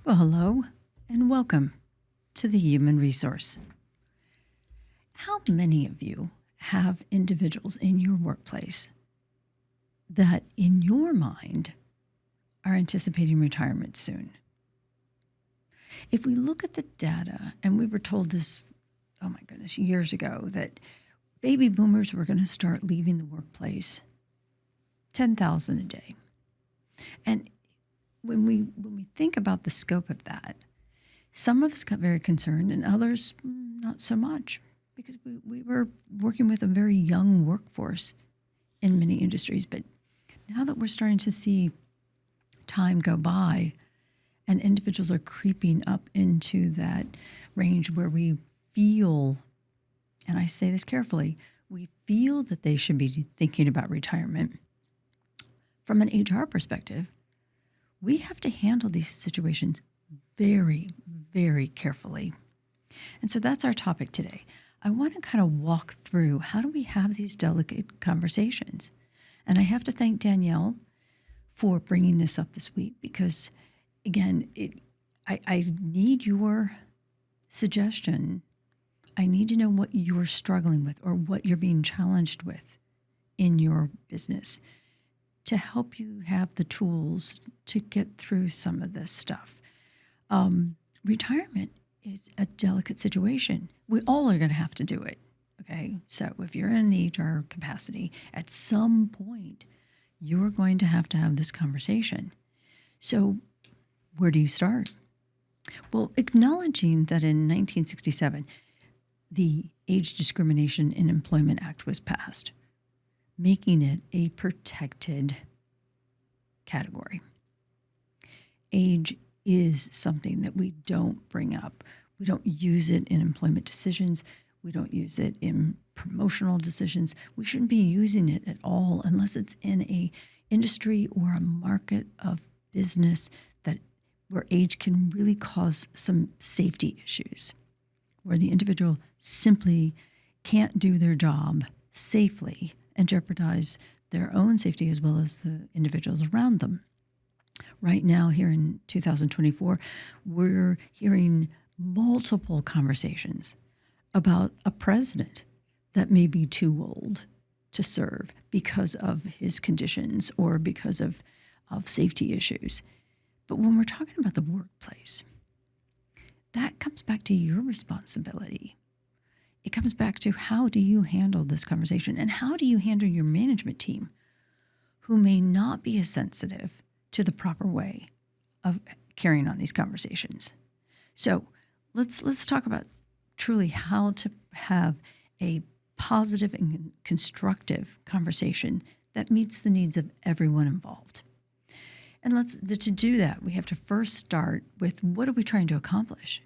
Well, hello and welcome to the Human Resource. How many of you have individuals in your workplace that, in your mind, are anticipating retirement soon? If we look at the data, and we were told this, oh my goodness, years ago, that baby boomers were going to start leaving the workplace 10,000 a day. And when we think about the scope of that, some of us got very concerned and others not so much, because we were working with a very young workforce in many industries. But now that we're starting to see time go by and individuals are creeping up into that range where we feel, and I say this carefully, we feel that they should be thinking about retirement. From an HR perspective, we have to handle these situations very, very carefully. And so that's our topic today. I want to kind of walk through, how do we have these delicate conversations? And I have to thank Danielle for bringing this up this week, because, again, I need your suggestion. I need to know what you're struggling with or what you're being challenged with in your business, to help you have the tools to get through some of this stuff. Retirement is a delicate situation. We all are going to have to do it, okay? So if you're in the HR capacity, at some point, you're going to have this conversation. So where do you start? Well, acknowledging that in 1967, the Age Discrimination in Employment Act was passed, making it a protected category. Age is something that we don't bring up. We don't use it in employment decisions. We don't use it in promotional decisions. We shouldn't be using it at all unless it's in a industry or a market of business where age can really cause some safety issues, where the individual simply can't do their job safely and jeopardize their own safety as well as the individuals around them. Right now, here in 2024, we're hearing multiple conversations about a president that may be too old to serve because of his conditions or because of safety issues. But when we're talking about the workplace, that comes back to your responsibility. It comes back to, how do you handle this conversation, and how do you handle your management team who may not be as sensitive to the proper way of carrying on these conversations. So let's talk about truly how to have a positive and constructive conversation that meets the needs of everyone involved. And to do that, we have to first start with, what are we trying to accomplish?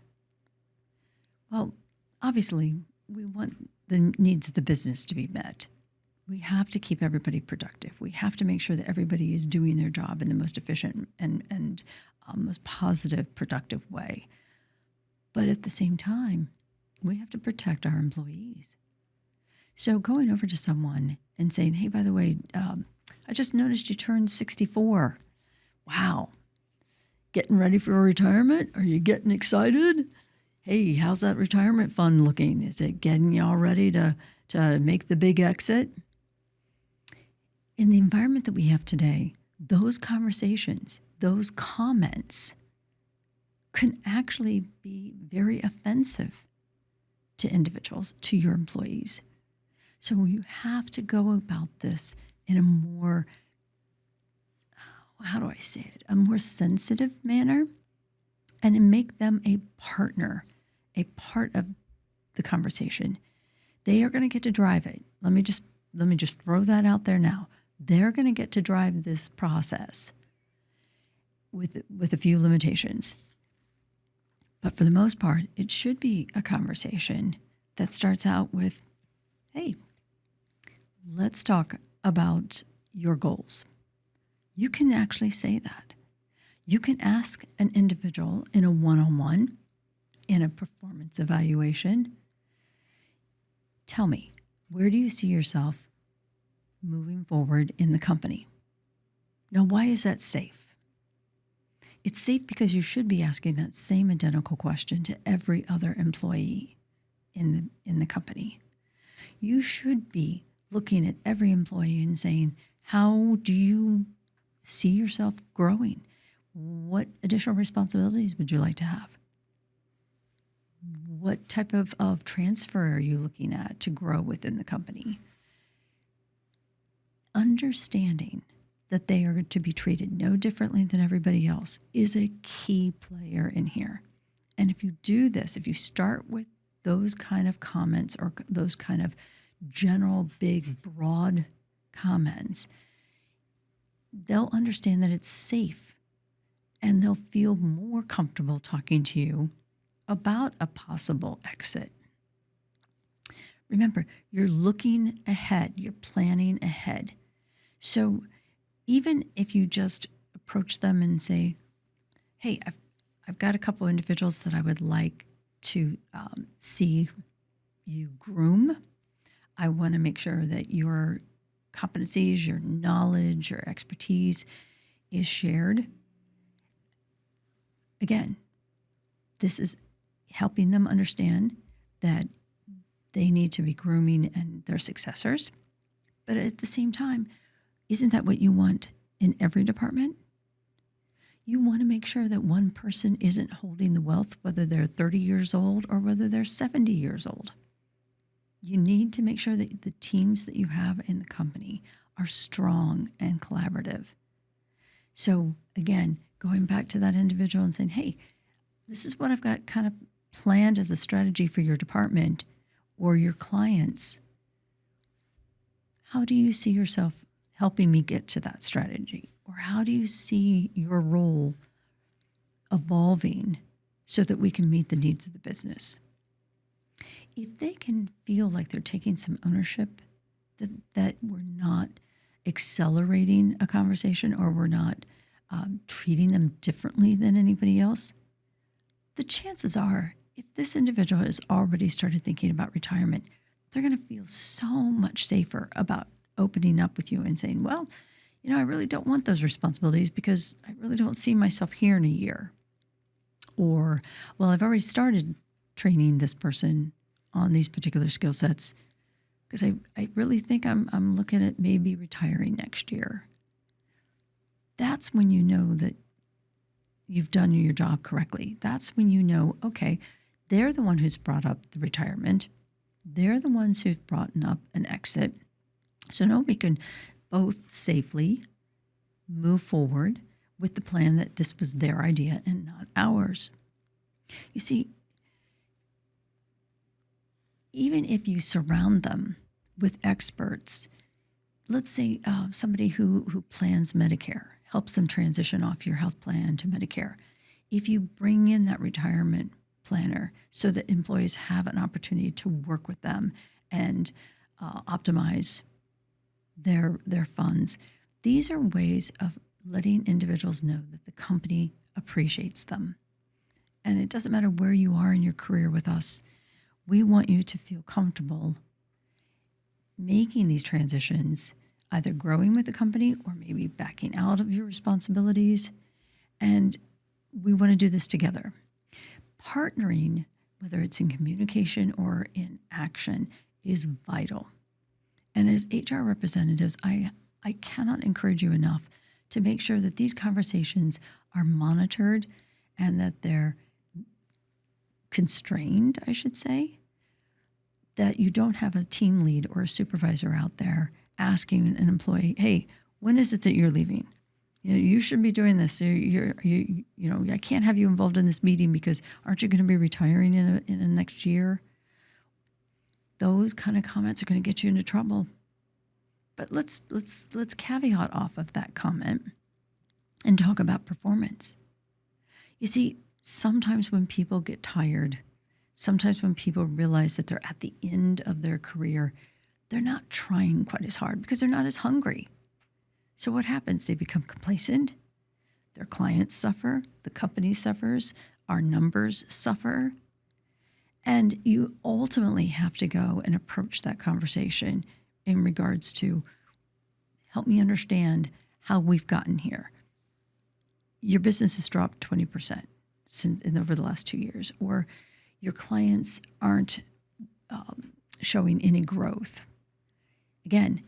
Well, obviously, we want the needs of the business to be met. We have to keep everybody productive. We have to make sure that everybody is doing their job in the most efficient and most positive, productive way. But at the same time, we have to protect our employees. So going over to someone and saying, hey, by the way, I just noticed you turned 64. Wow. Getting ready for retirement? Are you getting excited? Hey, how's that retirement fund looking? Is it getting you all ready to make the big exit? In the environment that we have today, those conversations, those comments can actually be very offensive to individuals, to your employees. So you have to go about this in a more, how do I say it, a more sensitive manner, and make them a partner, a part of the conversation. They are going to get to drive it. Let me just throw that out there now. They're going to get to drive this process with a few limitations. But for the most part, it should be a conversation that starts out with, hey, let's talk about your goals. You can actually say that. You can ask an individual in a one-on-one, in a performance evaluation, tell me, where do you see yourself moving forward in the company? Now, why is that safe? It's safe because you should be asking that same identical question to every other employee in the company. You should be looking at every employee and saying, how do you see yourself growing? What additional responsibilities would you like to have? What type of transfer are you looking at to grow within the company? Understanding that they are to be treated no differently than everybody else is a key player in here. And if you do this, if you start with those kind of comments or those kind of general, big, broad comments, they'll understand that it's safe and they'll feel more comfortable talking to you about a possible exit. Remember, you're looking ahead, you're planning ahead. So even if you just approach them and say, hey, I've got a couple individuals that I would like to see you groom. I want to make sure that your competencies, your knowledge, your expertise is shared. Again, this is helping them understand that they need to be grooming and their successors. But at the same time, isn't that what you want in every department? You want to make sure that one person isn't holding the wealth, whether they're 30 years old or whether they're 70 years old. You need to make sure that the teams that you have in the company are strong and collaborative. So again, going back to that individual and saying, hey, this is what I've got kind of planned as a strategy for your department or your clients. How do you see yourself helping me get to that strategy? Or how do you see your role evolving so that we can meet the needs of the business? If they can feel like they're taking some ownership, that we're not accelerating a conversation or we're not treating them differently than anybody else, the chances are, if this individual has already started thinking about retirement, they're going to feel so much safer about opening up with you and saying, well, I really don't want those responsibilities because I really don't see myself here in a year. Or, well, I've already started training this person on these particular skill sets because I really think I'm looking at maybe retiring next year. That's when you know that you've done your job correctly. That's when you know, okay, they're the one who's brought up the retirement. They're the ones who've brought up an exit. So now we can both safely move forward with the plan that this was their idea and not ours. You see, even if you surround them with experts, let's say somebody who plans Medicare, helps them transition off your health plan to Medicare. If you bring in that retirement planner so that employees have an opportunity to work with them and optimize their funds, these are ways of letting individuals know that the company appreciates them. And it doesn't matter where you are in your career with us, we want you to feel comfortable making these transitions, either growing with the company or maybe backing out of your responsibilities. And we want to do this together. Partnering, whether it's in communication or in action, is vital. And as HR representatives, I cannot encourage you enough to make sure that these conversations are monitored and that they're constrained, I should say, that you don't have a team lead or a supervisor out there asking an employee, hey, when is it that you're leaving? You should be doing this. I can't have you involved in this meeting because aren't you going to be retiring in the next year? Those kind of comments are going to get you into trouble. But let's caveat off of that comment and talk about performance. You see, sometimes when people get tired, sometimes when people realize that they're at the end of their career, they're not trying quite as hard because they're not as hungry. So what happens? They become complacent. Their clients suffer. The company suffers. Our numbers suffer. And you ultimately have to go and approach that conversation in regards to help me understand how we've gotten here. your business has dropped 20% over the last 2 years, or your clients aren't showing any growth. Again,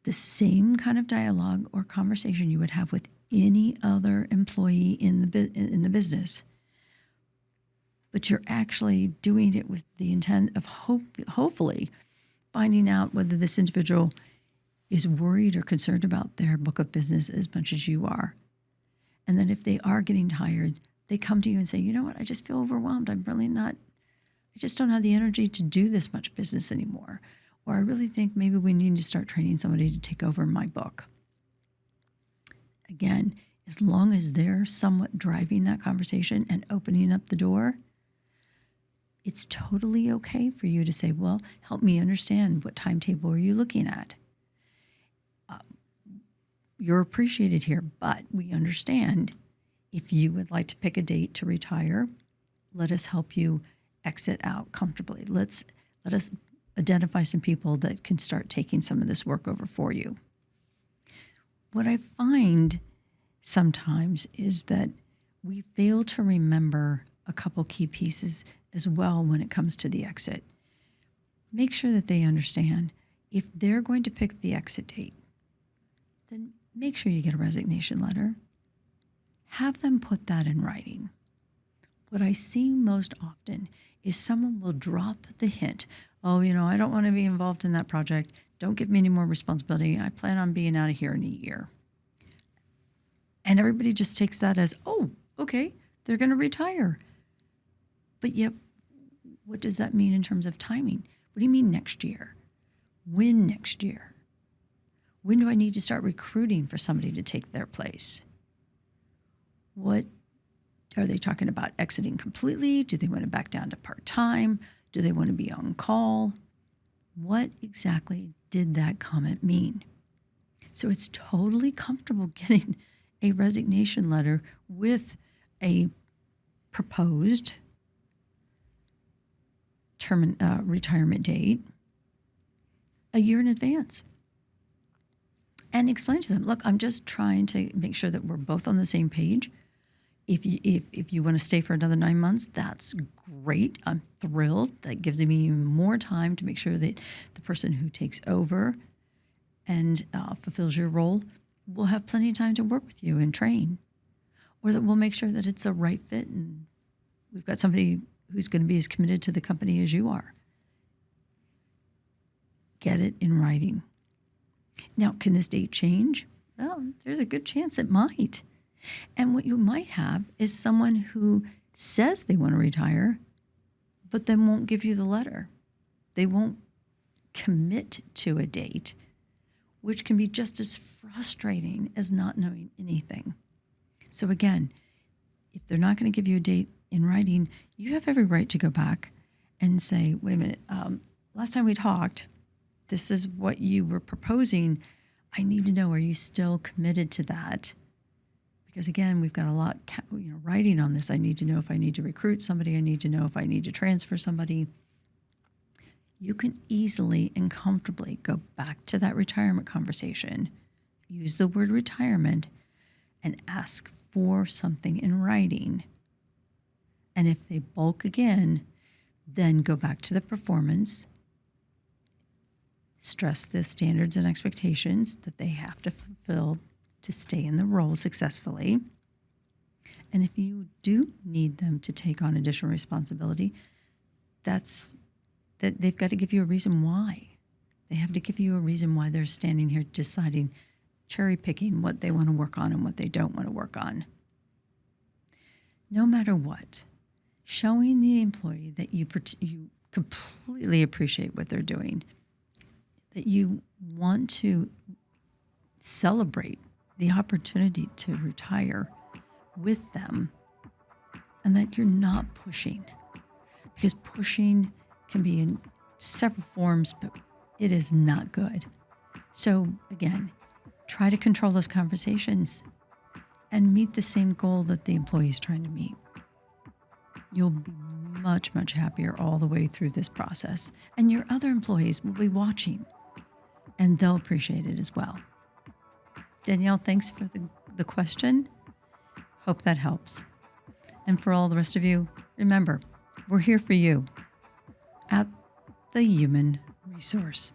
the same kind of dialogue or conversation you would have with any other employee in the business, but you're actually doing it with the intent of hopefully finding out whether this individual is worried or concerned about their book of business as much as you are. And then if they are getting tired, they come to you and say, you know what, I just feel overwhelmed. I just don't have the energy to do this much business anymore. Or I really think maybe we need to start training somebody to take over my book. Again, as long as they're somewhat driving that conversation and opening up the door, it's totally okay for you to say, well, help me understand, what timetable are you looking at? You're appreciated here, but we understand if you would like to pick a date to retire, let us help you exit out comfortably. Let us identify some people that can start taking some of this work over for you. What I find sometimes is that we fail to remember a couple key pieces as well when it comes to the exit. Make sure that they understand if they're going to pick the exit date, then make sure you get a resignation letter. Have them put that in writing. What I see most often is someone will drop the hint, oh, I don't want to be involved in that project. Don't give me any more responsibility. I plan on being out of here in a year. And everybody just takes that as, oh, okay, they're going to retire. But yet, what does that mean in terms of timing? What do you mean next year? When next year? When do I need to start recruiting for somebody to take their place? What are they talking about? Exiting completely? Do they want to back down to part-time? Do they want to be on call? What exactly did that comment mean? So it's totally comfortable getting a resignation letter with a proposed retirement date a year in advance. And explain to them, look, I'm just trying to make sure that we're both on the same page. If you want to stay for another 9 months, that's great. I'm thrilled. That gives me even more time to make sure that the person who takes over and fulfills your role will have plenty of time to work with you and train. Or that we'll make sure that it's a right fit and we've got somebody who's going to be as committed to the company as you are. Get it in writing. Now, can this date change? Well, there's a good chance it might. And what you might have is someone who says they want to retire, but then won't give you the letter. They won't commit to a date, which can be just as frustrating as not knowing anything. So again, if they're not going to give you a date in writing, you have every right to go back and say, wait a minute, last time we talked, this is what you were proposing. I need to know, are you still committed to that? Because again, we've got a lot writing on this. I need to know if I need to recruit somebody. I need to know if I need to transfer somebody. You can easily and comfortably go back to that retirement conversation, use the word retirement, and ask for something in writing. And if they balk again, then go back to the performance, stress the standards and expectations that they have to fulfill to stay in the role successfully. And if you do need them to take on additional responsibility, that they've got to give you a reason why. They have to give you a reason why they're standing here deciding, cherry picking what they want to work on and what they don't want to work on. No matter what, showing the employee that you completely appreciate what they're doing, that you want to celebrate the opportunity to retire with them, and that you're not pushing. Because pushing can be in several forms, but it is not good. So again, try to control those conversations and meet the same goal that the employee is trying to meet. You'll be much, much happier all the way through this process. And your other employees will be watching, and they'll appreciate it as well. Danielle, thanks for the question. Hope that helps. And for all the rest of you, remember, we're here for you at the Human Resource.